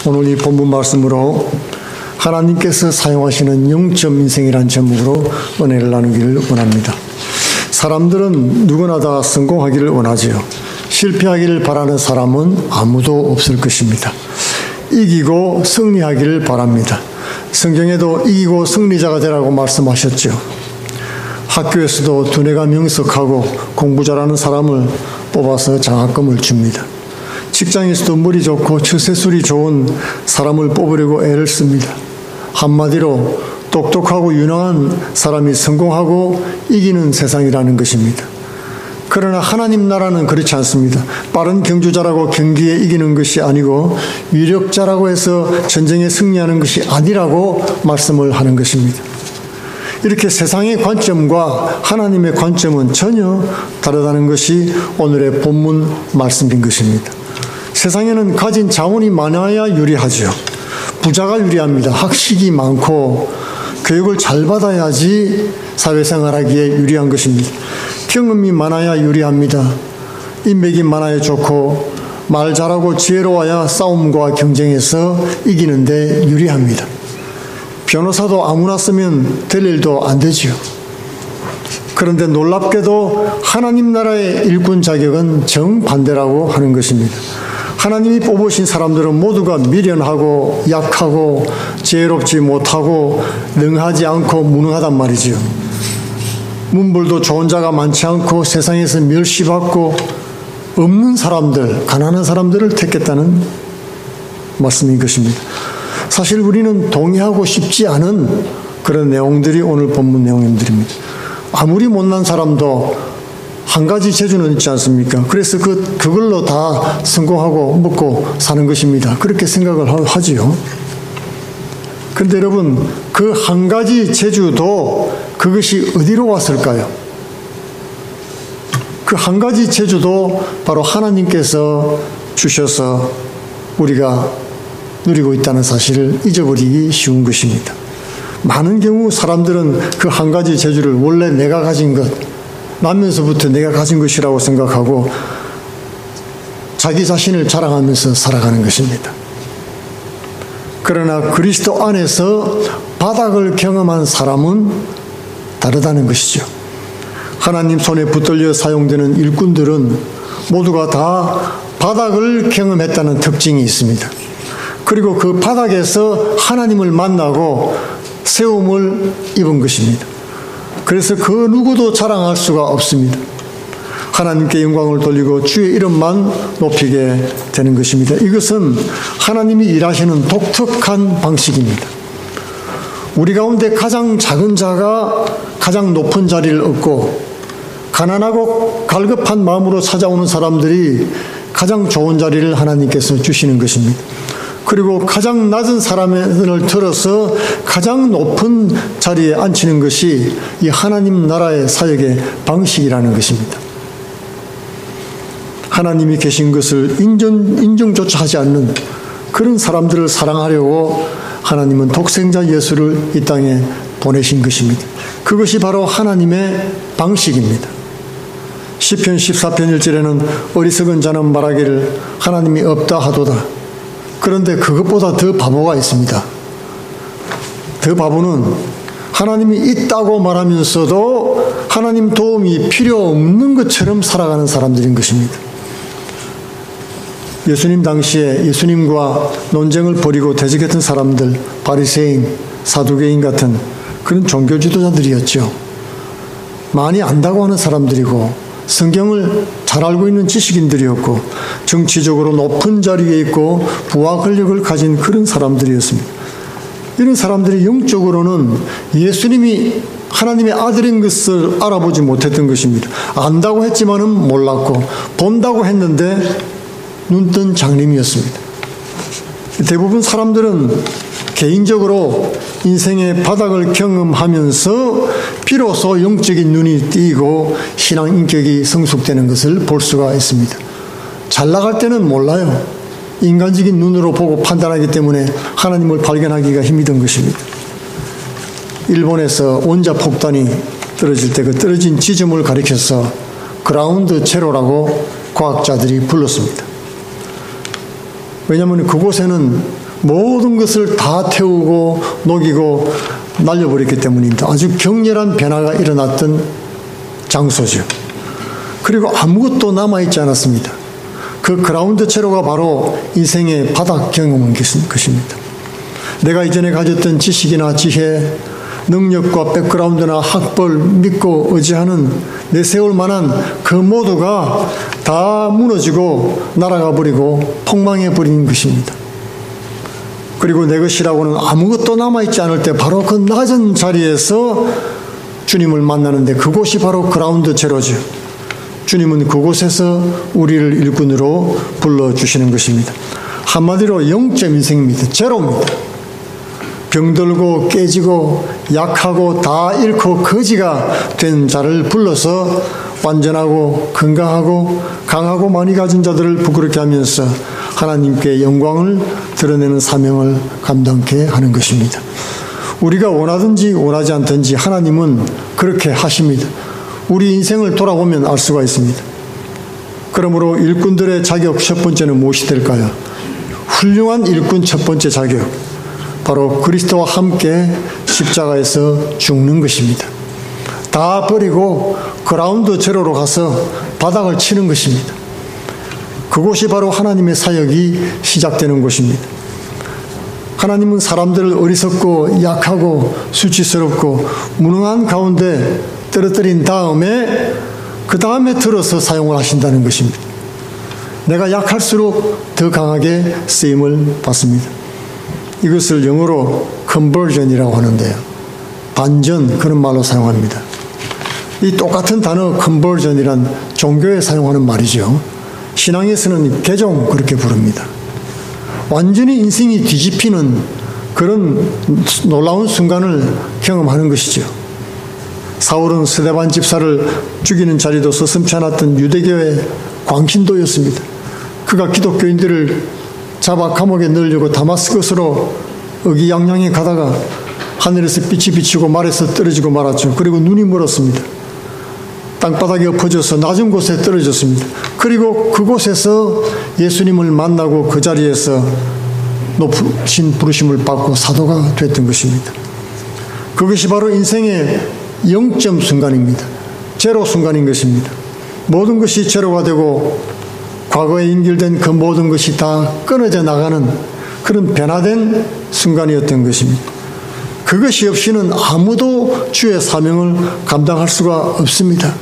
오늘 이 본문 말씀으로 하나님께서 사용하시는 영적 인생이라는 제목으로 은혜를 나누기를 원합니다. 사람들은 누구나 다 성공하기를 원하지요. 실패하기를 바라는 사람은 아무도 없을 것입니다. 이기고 승리하기를 바랍니다. 성경에도 이기고 승리자가 되라고 말씀하셨죠. 학교에서도 두뇌가 명석하고 공부 잘하는 사람을 뽑아서 장학금을 줍니다. 직장에서도 머리 좋고 처세술이 좋은 사람을 뽑으려고 애를 씁니다. 한마디로 똑똑하고 유능한 사람이 성공하고 이기는 세상이라는 것입니다. 그러나 하나님 나라는 그렇지 않습니다. 빠른 경주자라고 경기에 이기는 것이 아니고 위력자라고 해서 전쟁에 승리하는 것이 아니라고 말씀을 하는 것입니다. 이렇게 세상의 관점과 하나님의 관점은 전혀 다르다는 것이 오늘의 본문 말씀인 것입니다. 세상에는 가진 자원이 많아야 유리하죠. 부자가 유리합니다. 학식이 많고 교육을 잘 받아야지 사회생활하기에 유리한 것입니다. 경험이 많아야 유리합니다. 인맥이 많아야 좋고 말 잘하고 지혜로워야 싸움과 경쟁에서 이기는데 유리합니다. 변호사도 아무나 쓰면 될 일도 안 되지요. 그런데 놀랍게도 하나님 나라의 일꾼 자격은 정반대라고 하는 것입니다. 하나님이 뽑으신 사람들은 모두가 미련하고 약하고 지혜롭지 못하고 능하지 않고 무능하단 말이지요. 문벌도 좋은 자가 많지 않고 세상에서 멸시받고 없는 사람들, 가난한 사람들을 택했다는 말씀인 것입니다. 사실 우리는 동의하고 싶지 않은 그런 내용들이 오늘 본문 내용들입니다. 아무리 못난 사람도 한 가지 재주는 있지 않습니까? 그래서 그걸로 다 성공하고 먹고 사는 것입니다. 그렇게 생각을 하지요. 그런데 여러분, 그 한 가지 재주도 그것이 어디로 왔을까요? 그 한 가지 재주도 바로 하나님께서 주셔서 우리가 누리고 있다는 사실을 잊어버리기 쉬운 것입니다. 많은 경우 사람들은 그 한 가지 재주를 원래 내가 가진 것, 나면서부터 내가 가진 것이라고 생각하고 자기 자신을 자랑하면서 살아가는 것입니다. 그러나 그리스도 안에서 바닥을 경험한 사람은 다르다는 것이죠. 하나님 손에 붙들려 사용되는 일꾼들은 모두가 다 바닥을 경험했다는 특징이 있습니다. 그리고 그 바닥에서 하나님을 만나고 세움을 입은 것입니다. 그래서 그 누구도 자랑할 수가 없습니다. 하나님께 영광을 돌리고 주의 이름만 높이게 되는 것입니다. 이것은 하나님이 일하시는 독특한 방식입니다. 우리 가운데 가장 작은 자가 가장 높은 자리를 얻고 가난하고 갈급한 마음으로 찾아오는 사람들이 가장 좋은 자리를 하나님께서 주시는 것입니다. 그리고 가장 낮은 사람을 들어서 가장 높은 자리에 앉히는 것이 이 하나님 나라의 사역의 방식이라는 것입니다. 하나님이 계신 것을 인정조차 하지 않는 그런 사람들을 사랑하려고 하나님은 독생자 예수를 이 땅에 보내신 것입니다. 그것이 바로 하나님의 방식입니다. 시편 14편 1절에는 어리석은 자는 말하기를 하나님이 없다 하도다. 그런데 그것보다 더 바보가 있습니다. 더 바보는 하나님이 있다고 말하면서도 하나님 도움이 필요 없는 것처럼 살아가는 사람들인 것입니다. 예수님 당시에 예수님과 논쟁을 벌이고 대적했던 사람들, 바리새인, 사두개인 같은 그런 종교 지도자들이었죠. 많이 안다고 하는 사람들이고 성경을 잘 알고 있는 지식인들이었고 정치적으로 높은 자리에 있고 부와 권력을 가진 그런 사람들이었습니다. 이런 사람들이 영적으로는 예수님이 하나님의 아들인 것을 알아보지 못했던 것입니다. 안다고 했지만은 몰랐고 본다고 했는데 눈뜬 장님이었습니다. 대부분 사람들은 개인적으로 인생의 바닥을 경험하면서 비로소 영적인 눈이 띄고 신앙 인격이 성숙되는 것을 볼 수가 있습니다. 잘 나갈 때는 몰라요. 인간적인 눈으로 보고 판단하기 때문에 하나님을 발견하기가 힘든 것입니다. 일본에서 원자폭탄이 떨어질 때 그 떨어진 지점을 가리켜서 그라운드 제로라고 과학자들이 불렀습니다. 왜냐하면 그곳에는 모든 것을 다 태우고 녹이고 날려버렸기 때문입니다. 아주 격렬한 변화가 일어났던 장소죠. 그리고 아무것도 남아있지 않았습니다. 그 그라운드 제로가 바로 인생의 바닥 경험인 것입니다. 내가 이전에 가졌던 지식이나 지혜, 능력과 백그라운드나 학벌, 믿고 의지하는 내세울 만한 그 모두가 다 무너지고 날아가 버리고 폭망해 버린 것입니다. 그리고 내 것이라고는 아무것도 남아있지 않을 때 바로 그 낮은 자리에서 주님을 만나는데 그곳이 바로 그라운드 제로죠. 주님은 그곳에서 우리를 일꾼으로 불러주시는 것입니다. 한마디로 영적 인생입니다. 제로입니다. 병들고 깨지고 약하고 다 잃고 거지가 된 자를 불러서 완전하고 건강하고 강하고 많이 가진 자들을 부끄럽게 하면서 하나님께 영광을 드러내는 사명을 감당케 하는 것입니다. 우리가 원하든지 원하지 않든지 하나님은 그렇게 하십니다. 우리 인생을 돌아보면 알 수가 있습니다. 그러므로 일꾼들의 자격 첫 번째는 무엇이 될까요? 훌륭한 일꾼 첫 번째 자격, 바로 그리스도와 함께 십자가에서 죽는 것입니다. 다 버리고 그라운드 제로로 가서 바닥을 치는 것입니다. 그곳이 바로 하나님의 사역이 시작되는 곳입니다. 하나님은 사람들을 어리석고 약하고 수치스럽고 무능한 가운데 떨어뜨린 다음에 그 다음에 들어서 사용을 하신다는 것입니다. 내가 약할수록 더 강하게 쓰임을 받습니다. 이것을 영어로 conversion이라고 하는데요. 반전, 그런 말로 사용합니다. 이 똑같은 단어 conversion이란 종교에 사용하는 말이죠. 신앙에서는 개종 그렇게 부릅니다. 완전히 인생이 뒤집히는 그런 놀라운 순간을 경험하는 것이죠. 사울은 스데반 집사를 죽이는 자리도 서슴지 않았던 유대교의 광신도였습니다. 그가 기독교인들을 잡아 감옥에 넣으려고 다마스커스로 의기양양해 가다가 하늘에서 빛이 비치고 말에서 떨어지고 말았죠. 그리고 눈이 멀었습니다. 땅바닥에 엎어져서 낮은 곳에 떨어졌습니다. 그리고 그곳에서 예수님을 만나고 그 자리에서 높으신 부르심을 받고 사도가 됐던 것입니다. 그것이 바로 인생의 0점 순간입니다. 제로 순간인 것입니다. 모든 것이 제로가 되고 과거에 인결된 그 모든 것이 다 끊어져 나가는 그런 변화된 순간이었던 것입니다. 그것이 없이는 아무도 주의 사명을 감당할 수가 없습니다.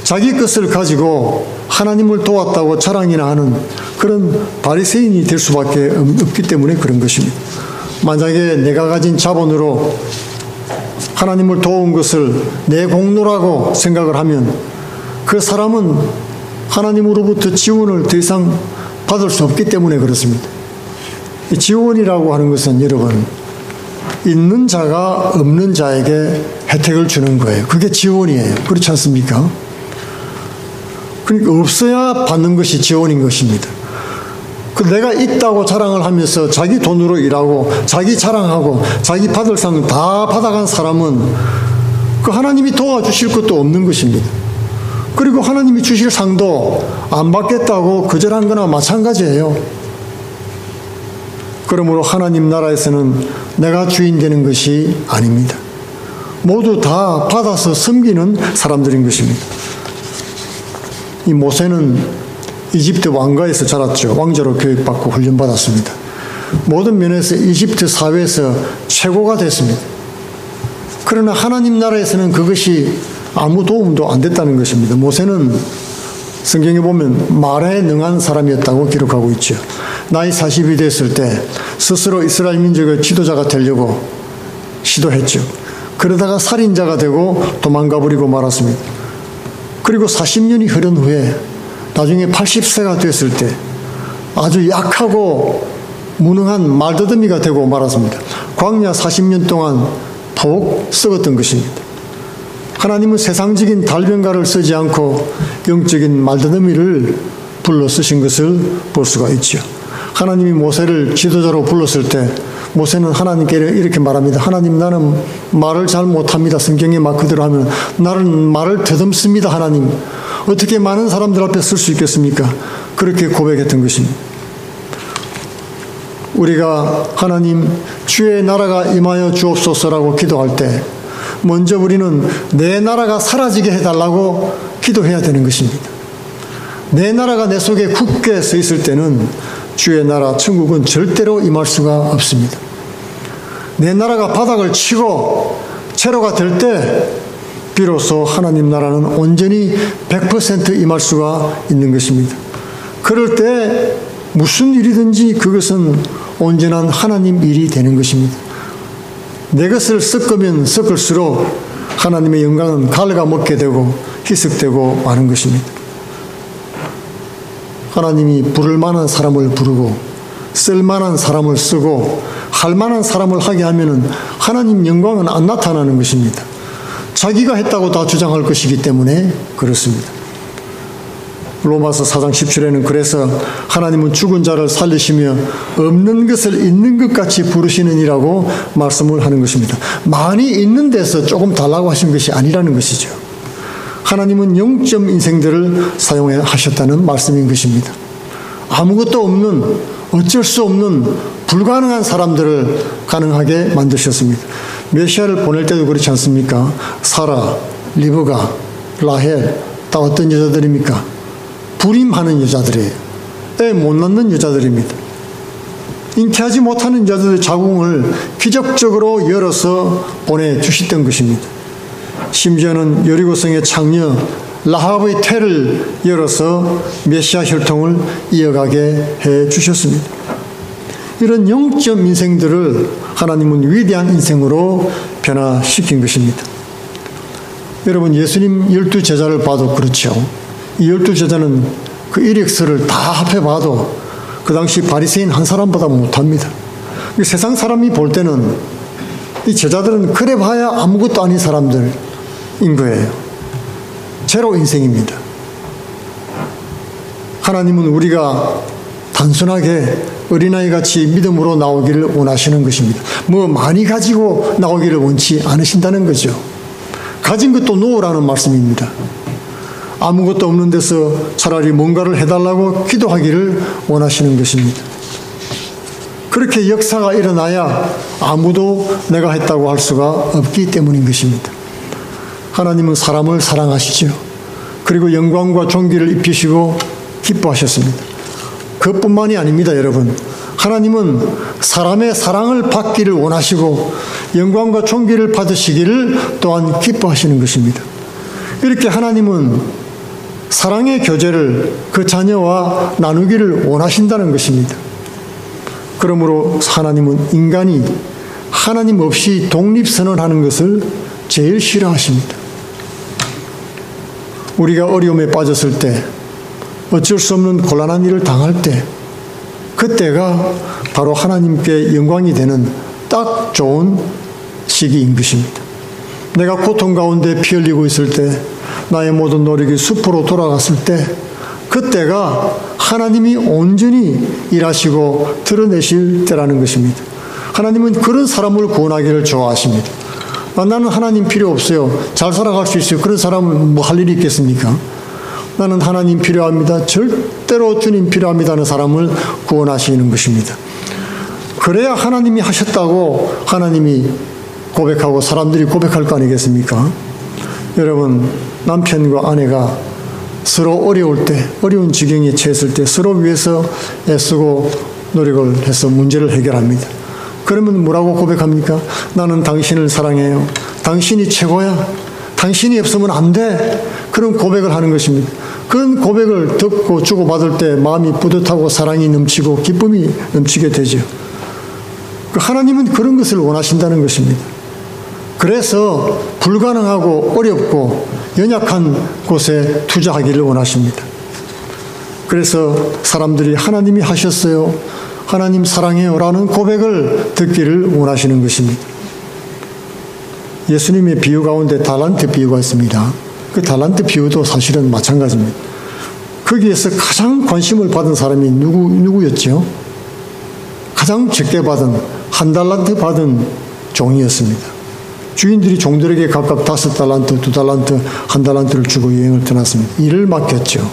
자기 것을 가지고 하나님을 도왔다고 자랑이나 하는 그런 바리새인이 될 수밖에 없기 때문에 그런 것입니다. 만약에 내가 가진 자본으로 하나님을 도운 것을 내 공로라고 생각을 하면 그 사람은 하나님으로부터 지원을 더 이상 받을 수 없기 때문에 그렇습니다. 이 지원이라고 하는 것은 여러분, 있는 자가 없는 자에게 혜택을 주는 거예요. 그게 지원이에요. 그렇지 않습니까? 그러니까 없어야 받는 것이 지원인 것입니다. 그 내가 있다고 자랑을 하면서 자기 돈으로 일하고 자기 자랑하고 자기 받을 상 다 받아간 사람은 그 하나님이 도와주실 것도 없는 것입니다. 그리고 하나님이 주실 상도 안 받겠다고 거절한 거나 마찬가지예요. 그러므로 하나님 나라에서는 내가 주인 되는 것이 아닙니다. 모두 다 받아서 섬기는 사람들인 것입니다. 이 모세는 이집트 왕가에서 자랐죠. 왕자로 교육받고 훈련받았습니다. 모든 면에서 이집트 사회에서 최고가 됐습니다. 그러나 하나님 나라에서는 그것이 아무 도움도 안 됐다는 것입니다. 모세는 성경에 보면 말에 능한 사람이었다고 기록하고 있죠. 나이 40이 됐을 때 스스로 이스라엘 민족의 지도자가 되려고 시도했죠. 그러다가 살인자가 되고 도망가 버리고 말았습니다. 그리고 40년이 흐른 후에 나중에 80세가 됐을 때 아주 약하고 무능한 말더듬이가 되고 말았습니다. 광야 40년 동안 푹 썩었던 것입니다. 하나님은 세상적인 달변가를 쓰지 않고 영적인 말더듬이를 불러 쓰신 것을 볼 수가 있죠. 하나님이 모세를 지도자로 불렀을 때 모세는 하나님께 이렇게 말합니다. 하나님, 나는 말을 잘 못합니다. 성경에 막 그대로 하면 나는 말을 더듬습니다. 하나님, 어떻게 많은 사람들 앞에 쓸 수 있겠습니까? 그렇게 고백했던 것입니다. 우리가 하나님 주의 나라가 임하여 주옵소서라고 기도할 때 먼저 우리는 내 나라가 사라지게 해달라고 기도해야 되는 것입니다. 내 나라가 내 속에 굳게 서 있을 때는 주의 나라 천국은 절대로 임할 수가 없습니다. 내 나라가 바닥을 치고 제로가 될 때 비로소 하나님 나라는 온전히 100% 임할 수가 있는 것입니다. 그럴 때 무슨 일이든지 그것은 온전한 하나님 일이 되는 것입니다. 내 것을 섞으면 섞을수록 하나님의 영광은 갉아먹게 되고 희석되고 마는 것입니다. 하나님이 부를 만한 사람을 부르고 쓸 만한 사람을 쓰고 할 만한 사람을 하게 하면은 하나님 영광은 안 나타나는 것입니다. 자기가 했다고 다 주장할 것이기 때문에 그렇습니다. 로마서 4장 17에는 그래서 하나님은 죽은 자를 살리시며 없는 것을 있는 것 같이 부르시느니라고 말씀을 하는 것입니다. 많이 있는 데서 조금 달라고 하신 것이 아니라는 것이죠. 하나님은 영적 인생들을 사용하셨다는 말씀인 것입니다. 아무것도 없는, 어쩔 수 없는 불가능한 사람들을 가능하게 만드셨습니다. 메시아를 보낼 때도 그렇지 않습니까? 사라, 리브가, 라헬 다 어떤 여자들입니까? 불임하는 여자들이에요. 애 못 낳는 여자들입니다. 잉태하지 못하는 여자들의 자궁을 기적적으로 열어서 보내주셨던 것입니다. 심지어는 여리고성의 창녀 라합의 태를 열어서 메시아 혈통을 이어가게 해주셨습니다. 이런 영적 인생들을 하나님은 위대한 인생으로 변화시킨 것입니다. 여러분, 예수님 12제자를 봐도 그렇죠. 이 12제자는 그 이력서를 다 합해봐도 그 당시 바리새인 한 사람보다 못합니다. 세상 사람이 볼 때는 이 제자들은 그래 봐야 아무것도 아닌 사람들인 거예요. 제로 인생입니다. 하나님은 우리가 단순하게 어린아이같이 믿음으로 나오기를 원하시는 것입니다. 뭐 많이 가지고 나오기를 원치 않으신다는 거죠. 가진 것도 놓으라는 말씀입니다. 아무것도 없는 데서 차라리 뭔가를 해달라고 기도하기를 원하시는 것입니다. 그렇게 역사가 일어나야 아무도 내가 했다고 할 수가 없기 때문인 것입니다. 하나님은 사람을 사랑하시죠. 그리고 영광과 존귀를 입히시고 기뻐하셨습니다. 그것뿐만이 아닙니다, 여러분. 하나님은 사람의 사랑을 받기를 원하시고 영광과 존귀를 받으시기를 또한 기뻐하시는 것입니다. 이렇게 하나님은 사랑의 교제를 그 자녀와 나누기를 원하신다는 것입니다. 그러므로 하나님은 인간이 하나님 없이 독립선언하는 것을 제일 싫어하십니다. 우리가 어려움에 빠졌을 때, 어쩔 수 없는 곤란한 일을 당할 때, 그때가 바로 하나님께 영광이 되는 딱 좋은 시기인 것입니다. 내가 고통 가운데 피 흘리고 있을 때, 나의 모든 노력이 숲으로 돌아갔을 때, 그때가 하나님이 온전히 일하시고 드러내실 때라는 것입니다. 하나님은 그런 사람을 구원하기를 좋아하십니다. 나는 하나님 필요 없어요. 잘 살아갈 수 있어요. 그런 사람은 뭐 할 일이 있겠습니까? 나는 하나님 필요합니다. 절대로 주님 필요합니다 하는 사람을 구원하시는 것입니다. 그래야 하나님이 하셨다고 하나님이 고백하고 사람들이 고백할 거 아니겠습니까? 여러분, 남편과 아내가 서로 어려울 때, 어려운 지경에 처했을 때 서로 위해서 애쓰고 노력을 해서 문제를 해결합니다. 그러면 뭐라고 고백합니까? 나는 당신을 사랑해요. 당신이 최고야. 당신이 없으면 안 돼. 그런 고백을 하는 것입니다. 그런 고백을 듣고 주고받을 때 마음이 뿌듯하고 사랑이 넘치고 기쁨이 넘치게 되죠. 하나님은 그런 것을 원하신다는 것입니다. 그래서 불가능하고 어렵고 연약한 곳에 투자하기를 원하십니다. 그래서 사람들이 하나님이 하셨어요, 하나님 사랑해요 라는 고백을 듣기를 원하시는 것입니다. 예수님의 비유 가운데 달란트 비유가 있습니다. 그 달란트 비유도 사실은 마찬가지입니다. 거기에서 가장 관심을 받은 사람이 누구였죠? 가장 적게 받은, 한 달란트 받은 종이었습니다. 주인들이 종들에게 각각 5달란트, 2달란트, 1달란트를 주고 여행을 떠났습니다. 일을 맡겼죠.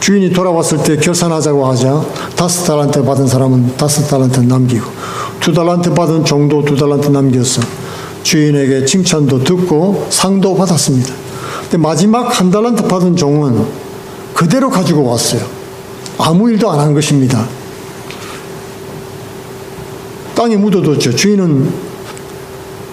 주인이 돌아왔을 때 결산하자고 하자 5달란트 받은 사람은 5달란트 남기고 2달란트 받은 종도 2달란트 남겨서 주인에게 칭찬도 듣고 상도 받았습니다. 근데 마지막 1달란트 받은 종은 그대로 가지고 왔어요. 아무 일도 안 한 것입니다. 땅에 묻어뒀죠. 주인은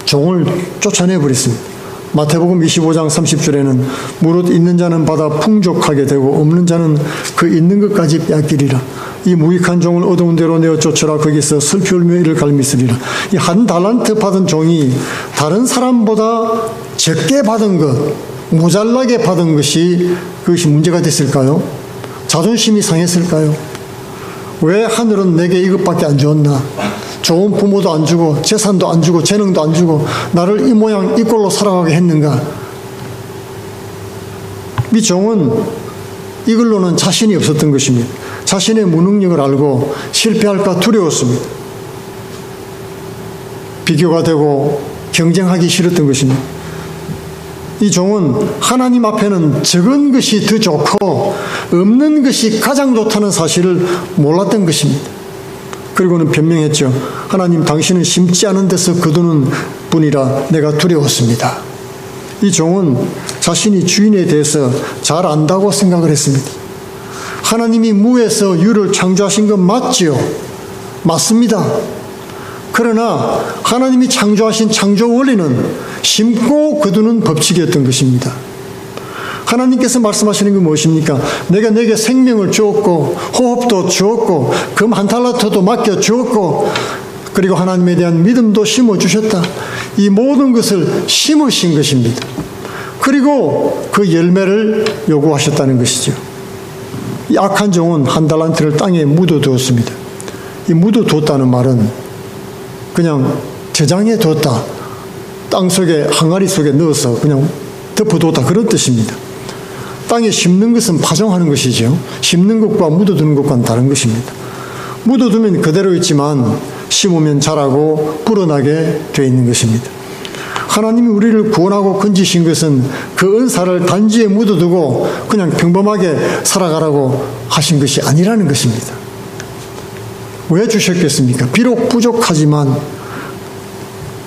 종을 쫓아내버렸습니다. 마태복음 25장 30절에는 무릇 있는 자는 받아 풍족하게 되고 없는 자는 그 있는 것까지 빼앗기리라. 이 무익한 종을 어두운 데로 내어 쫓으라. 거기서 슬피 울며 이를 갈미쓰리라. 이 1달란트 받은 종이 다른 사람보다 적게 받은 것, 모자라게 받은 것이 그것이 문제가 됐을까요? 자존심이 상했을까요? 왜 하늘은 내게 이것밖에 안 주었나? 좋은 부모도 안 주고 재산도 안 주고 재능도 안 주고 나를 이 모양 이 꼴로 살아가게 했는가? 이 종은 이걸로는 자신이 없었던 것입니다. 자신의 무능력을 알고 실패할까 두려웠습니다. 비교가 되고 경쟁하기 싫었던 것입니다. 이 종은 하나님 앞에는 적은 것이 더 좋고 없는 것이 가장 좋다는 사실을 몰랐던 것입니다. 그리고는 변명했죠. 하나님, 당신은 심지 않은 데서 거두는 분이라 내가 두려웠습니다. 이 종은 자신이 주인에 대해서 잘 안다고 생각을 했습니다. 하나님이 무에서 유를 창조하신 건 맞지요? 맞습니다. 그러나 하나님이 창조하신 창조 원리는 심고 거두는 법칙이었던 것입니다. 하나님께서 말씀하시는 게 무엇입니까? 내가 내게 생명을 주었고 호흡도 주었고 금 1달란트도 맡겨 주었고 그리고 하나님에 대한 믿음도 심어주셨다. 이 모든 것을 심으신 것입니다. 그리고 그 열매를 요구하셨다는 것이죠. 이 악한 종은 1달란트를 땅에 묻어두었습니다. 이 묻어두었다는 말은 그냥 저장해 두었다. 땅속에 항아리 속에 넣어서 그냥 덮어두었다. 그런 뜻입니다. 땅에 심는 것은 파종하는 것이죠. 심는 것과 묻어두는 것과는 다른 것입니다. 묻어두면 그대로 있지만 심으면 자라고 불어나게 되어 있는 것입니다. 하나님이 우리를 구원하고 건지신 것은 그 은사를 단지에 묻어두고 그냥 평범하게 살아가라고 하신 것이 아니라는 것입니다. 왜 주셨겠습니까? 비록 부족하지만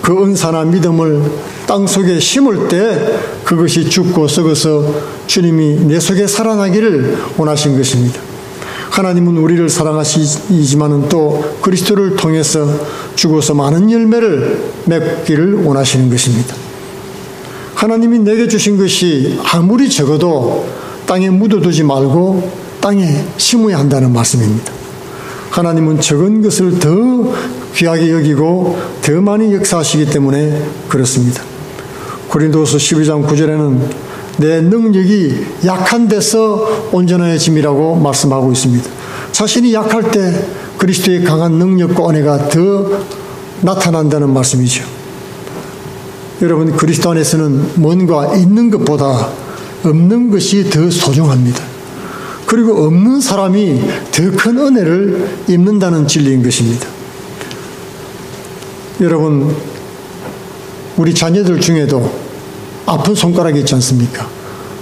그 은사나 믿음을 땅속에 심을 때 그것이 죽고 썩어서 주님이 내 속에 살아나기를 원하신 것입니다. 하나님은 우리를 사랑하시지만은 또 그리스도를 통해서 죽어서 많은 열매를 맺기를 원하시는 것입니다. 하나님이 내게 주신 것이 아무리 적어도 땅에 묻어두지 말고 땅에 심어야 한다는 말씀입니다. 하나님은 적은 것을 더 귀하게 여기고 더 많이 역사하시기 때문에 그렇습니다. 고린도서 12장 9절에는 내 능력이 약한 데서 온전해짐이라고 말씀하고 있습니다. 자신이 약할 때 그리스도의 강한 능력과 은혜가 더 나타난다는 말씀이죠. 여러분, 그리스도 안에서는 뭔가 있는 것보다 없는 것이 더 소중합니다. 그리고 없는 사람이 더 큰 은혜를 입는다는 진리인 것입니다. 여러분, 우리 자녀들 중에도 아픈 손가락이 있지 않습니까?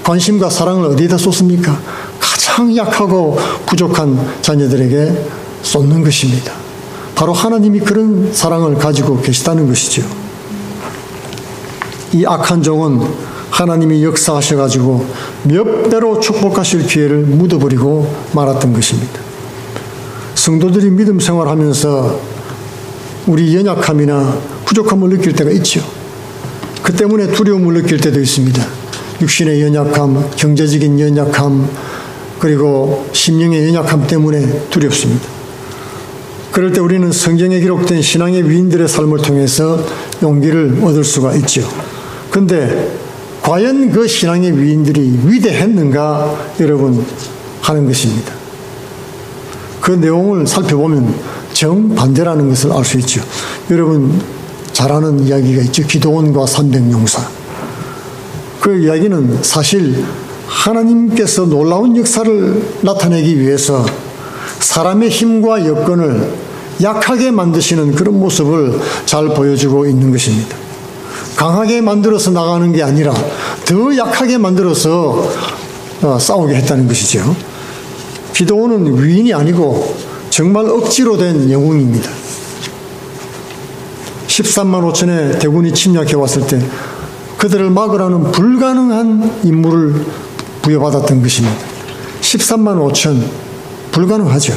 관심과 사랑을 어디에다 쏟습니까? 가장 약하고 부족한 자녀들에게 쏟는 것입니다. 바로 하나님이 그런 사랑을 가지고 계시다는 것이죠. 이 악한 종은 하나님이 역사하셔가지고 몇 배로 축복하실 기회를 묻어버리고 말았던 것입니다. 성도들이 믿음 생활하면서 우리 연약함이나 부족함을 느낄 때가 있죠. 그 때문에 두려움을 느낄 때도 있습니다. 육신의 연약함, 경제적인 연약함, 그리고 심령의 연약함 때문에 두렵습니다. 그럴 때 우리는 성경에 기록된 신앙의 위인들의 삶을 통해서 용기를 얻을 수가 있죠. 그런데 과연 그 신앙의 위인들이 위대했는가 여러분 하는 것입니다. 그 내용을 살펴보면 정반대라는 것을 알 수 있죠. 여러분 잘 아는 이야기가 있죠. 기도원과 300용사. 그 이야기는 사실 하나님께서 놀라운 역사를 나타내기 위해서 사람의 힘과 여건을 약하게 만드시는 그런 모습을 잘 보여주고 있는 것입니다. 강하게 만들어서 나가는 게 아니라 더 약하게 만들어서 싸우게 했다는 것이죠. 기드온은 위인이 아니고 정말 억지로 된 영웅입니다. 13만 5천의 대군이 침략해 왔을 때 그들을 막으라는 불가능한 임무를 부여받았던 것입니다. 13만 5천 불가능하죠.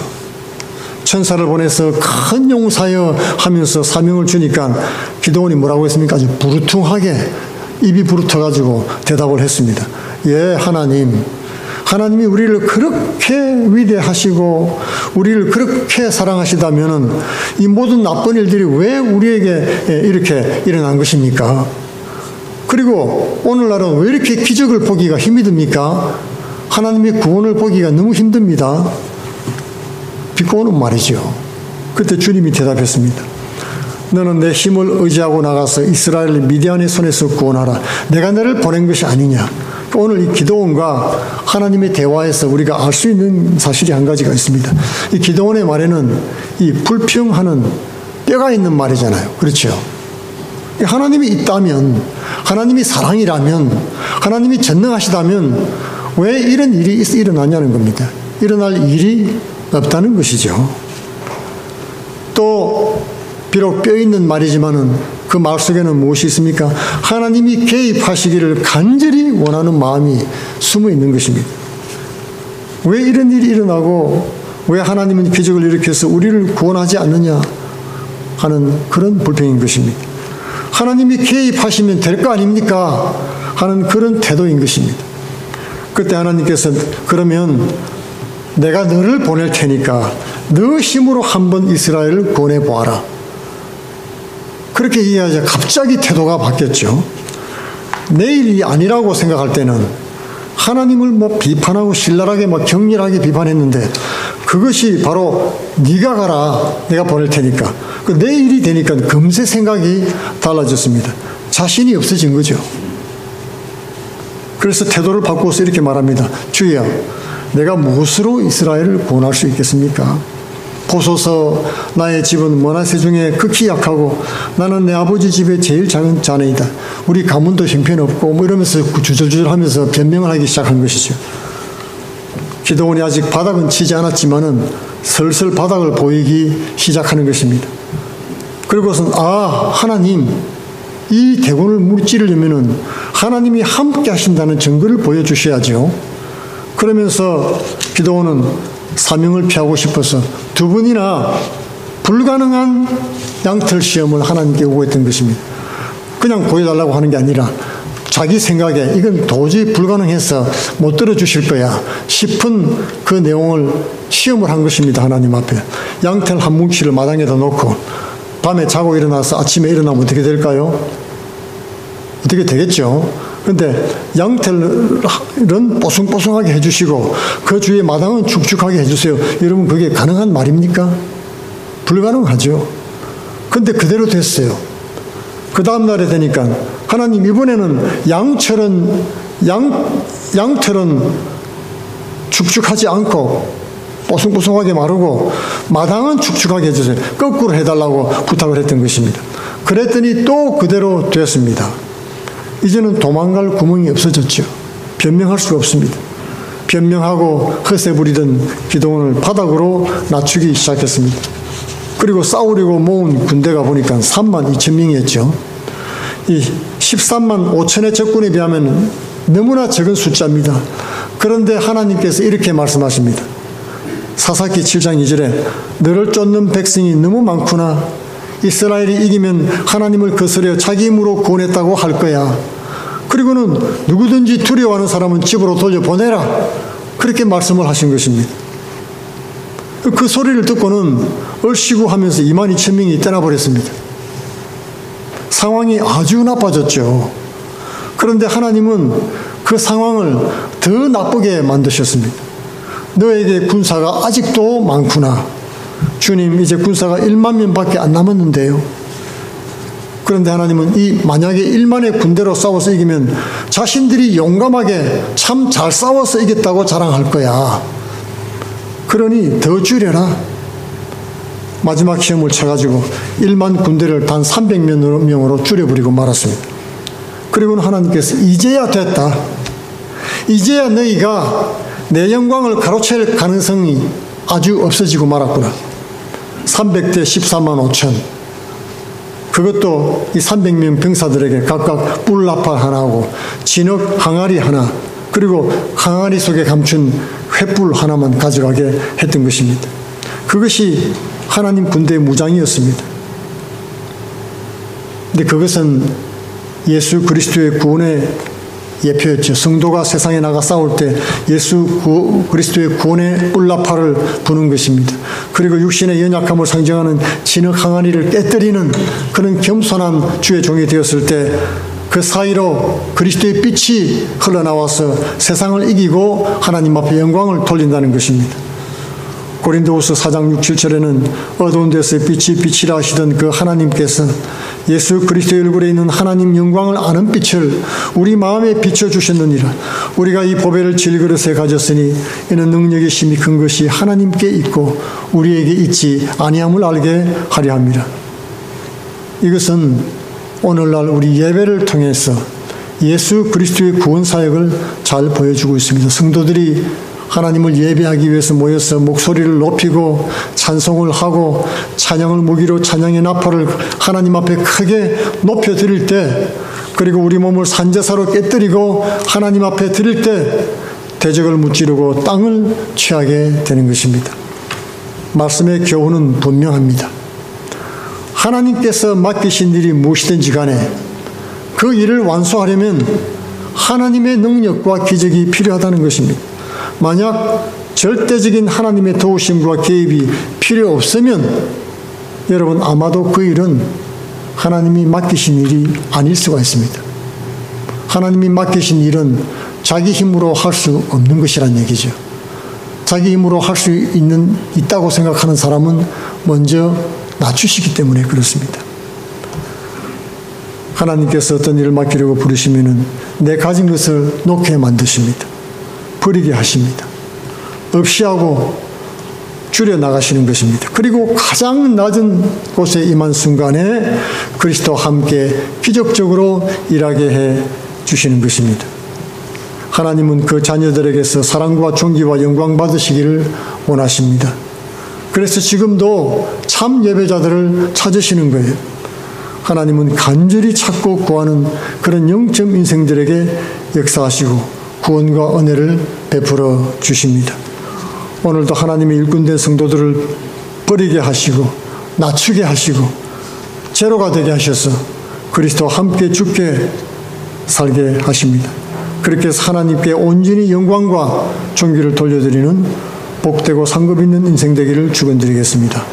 천사를 보내서 큰 용사여 하면서 사명을 주니까 기드온이 뭐라고 했습니까? 아주 부르퉁하게 입이 부르터가지고 대답을 했습니다. 예, 하나님이 우리를 그렇게 위대하시고 우리를 그렇게 사랑하시다면 이 모든 나쁜 일들이 왜 우리에게 이렇게 일어난 것입니까? 그리고 오늘날은 왜 이렇게 기적을 보기가 힘이 듭니까? 하나님의 구원을 보기가 너무 힘듭니다. 비꼬는 말이죠. 그때 주님이 대답했습니다. 너는 내 힘을 의지하고 나가서 이스라엘을 미디안의 손에서 구원하라. 내가 너를 보낸 것이 아니냐. 오늘 이 기드온과 하나님의 대화에서 우리가 알 수 있는 사실이 한 가지가 있습니다. 이 기드온의 말에는 이 불평하는 뼈가 있는 말이잖아요. 그렇죠? 하나님이 있다면, 하나님이 사랑이라면, 하나님이 전능하시다면 왜 이런 일이 일어나냐는 겁니다. 일어날 일이 없다는 것이죠. 또 비록 뼈 있는 말이지만은 그 말 속에는 무엇이 있습니까? 하나님이 개입하시기를 간절히 원하는 마음이 숨어 있는 것입니다. 왜 이런 일이 일어나고 왜 하나님은 기적을 일으켜서 우리를 구원하지 않느냐 하는 그런 불평인 것입니다. 하나님이 개입하시면 될 거 아닙니까? 하는 그런 태도인 것입니다. 그때 하나님께서 그러면 내가 너를 보낼 테니까 너 힘으로 한번 이스라엘을 구원해 보아라. 그렇게 이해하자 갑자기 태도가 바뀌었죠. 내 일이 아니라고 생각할 때는 하나님을 비판하고 신랄하게 격렬하게 비판했는데 그것이 바로 네가 가라. 내가 보낼 테니까. 내 일이 되니까 금세 생각이 달라졌습니다. 자신이 없어진 거죠. 그래서 태도를 바꾸어서 이렇게 말합니다. 주여, 내가 무엇으로 이스라엘을 구원할 수 있겠습니까? 보소서, 나의 집은 므낫세 중에 극히 약하고 나는 내 아버지 집의 제일 작은 자네이다. 우리 가문도 형편없고 이러면서 주절주절하면서 변명을 하기 시작한 것이죠. 기드온이 아직 바닥은 치지 않았지만은 슬슬 바닥을 보이기 시작하는 것입니다. 그리고선 하나님, 이 대군을 무찌르려면은 하나님이 함께 하신다는 증거를 보여주셔야죠. 그러면서 기드온은 사명을 피하고 싶어서 두 번이나 불가능한 양털 시험을 하나님께 요구했던 것입니다. 그냥 보여달라고 하는 게 아니라 자기 생각에 이건 도저히 불가능해서 못 들어주실 거야 싶은 그 내용을 시험을 한 것입니다. 하나님 앞에. 양털 한 뭉치를 마당에다 놓고 밤에 자고 일어나서 아침에 일어나면 어떻게 될까요? 어떻게 되겠죠? 근데 양털은 뽀송뽀송하게 해주시고 그 주위에 마당은 축축하게 해주세요. 여러분, 그게 가능한 말입니까? 불가능하죠. 근데 그대로 됐어요. 그 다음날에 되니까 하나님, 이번에는 양털은 축축하지 않고 뽀송뽀송하게 마르고 마당은 축축하게 해주세요. 거꾸로 해달라고 부탁을 했던 것입니다. 그랬더니 또 그대로 됐습니다. 이제는 도망갈 구멍이 없어졌죠. 변명할 수가 없습니다. 변명하고 허세 부리던 기드온을 바닥으로 낮추기 시작했습니다. 그리고 싸우려고 모은 군대가 보니까 3만 2천 명이었죠. 이 13만 5천의 적군에 비하면 너무나 적은 숫자입니다. 그런데 하나님께서 이렇게 말씀하십니다. 사사기 7장 2절에 너를 쫓는 백성이 너무 많구나. 이스라엘이 이기면 하나님을 거스려 자기 힘으로 구원했다고 할 거야. 그리고는 누구든지 두려워하는 사람은 집으로 돌려보내라. 그렇게 말씀을 하신 것입니다. 그 소리를 듣고는 얼씨구 하면서 2만 2천 명이 떠나버렸습니다. 상황이 아주 나빠졌죠. 그런데 하나님은 그 상황을 더 나쁘게 만드셨습니다. 너에게 군사가 아직도 많구나. 주님, 이제 군사가 1만 명밖에 안 남았는데요. 그런데 하나님은 만약에 1만의 군대로 싸워서 이기면 자신들이 용감하게 참 잘 싸워서 이겼다고 자랑할 거야. 그러니 더 줄여라. 마지막 시험을 쳐가지고 1만 군대를 단 300명으로 줄여버리고 말았습니다. 그리고는 하나님께서 이제야 됐다. 이제야 너희가 내 영광을 가로챌 가능성이 아주 없어지고 말았구나. 300대 14만 5천. 그것도 이 300명 병사들에게 각각 뿔나팔 하나하고 진흙 항아리 하나, 그리고 항아리 속에 감춘 횃불 하나만 가져가게 했던 것입니다. 그것이 하나님 군대의 무장이었습니다. 근데 그것은 예수 그리스도의 구원의 예표였죠. 성도가 세상에 나가 싸울 때 예수 그리스도의 구원의 뿔나팔을 부는 것입니다. 그리고 육신의 연약함을 상징하는 진흙 항아리를 깨뜨리는 그런 겸손한 주의 종이 되었을 때 그 사이로 그리스도의 빛이 흘러나와서 세상을 이기고 하나님 앞에 영광을 돌린다는 것입니다. 고린도후서 4장 6, 7절에는 어두운 데서 빛이 빛이라 하시던 그 하나님께서 예수 그리스도의 얼굴에 있는 하나님 영광을 아는 빛을 우리 마음에 비춰주셨느니라. 우리가 이 보배를 질그릇에 가졌으니 이는 능력이 심히 큰 것이 하나님께 있고 우리에게 있지 아니함을 알게 하려 함이라. 이것은 오늘날 우리 예배를 통해서 예수 그리스도의 구원 사역을 잘 보여주고 있습니다. 성도들이 하나님을 예배하기 위해서 모여서 목소리를 높이고 찬송을 하고 찬양을 무기로 찬양의 나팔을 하나님 앞에 크게 높여드릴 때, 그리고 우리 몸을 산제사로 깨뜨리고 하나님 앞에 드릴 때 대적을 무찌르고 땅을 취하게 되는 것입니다. 말씀의 교훈은 분명합니다. 하나님께서 맡기신 일이 무엇이든지 간에 그 일을 완수하려면 하나님의 능력과 기적이 필요하다는 것입니다. 만약 절대적인 하나님의 도우심과 개입이 필요 없으면 여러분 아마도 그 일은 하나님이 맡기신 일이 아닐 수가 있습니다. 하나님이 맡기신 일은 자기 힘으로 할 수 없는 것이란 얘기죠. 자기 힘으로 할 수 있다고 생각하는 사람은 먼저 낮추시기 때문에 그렇습니다. 하나님께서 어떤 일을 맡기려고 부르시면은 내 가진 것을 놓게 만드십니다. 버리게 하십니다. 없이 하고 줄여 나가시는 것입니다. 그리고 가장 낮은 곳에 임한 순간에 그리스도와 함께 기적적으로 일하게 해 주시는 것입니다. 하나님은 그 자녀들에게서 사랑과 존귀와 영광 받으시기를 원하십니다. 그래서 지금도 참 예배자들을 찾으시는 거예요. 하나님은 간절히 찾고 구하는 그런 영적 인생들에게 역사하시고 구원과 은혜를 베풀어 주십니다. 오늘도 하나님의 일꾼된 성도들을 버리게 하시고 낮추게 하시고 제로가 되게 하셔서 그리스도와 함께 죽게 살게 하십니다. 그렇게 해서 하나님께 온전히 영광과 존귀를 돌려드리는 복되고 상급 있는 인생 되기를 축원드리겠습니다.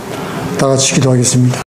다 같이 기도하겠습니다.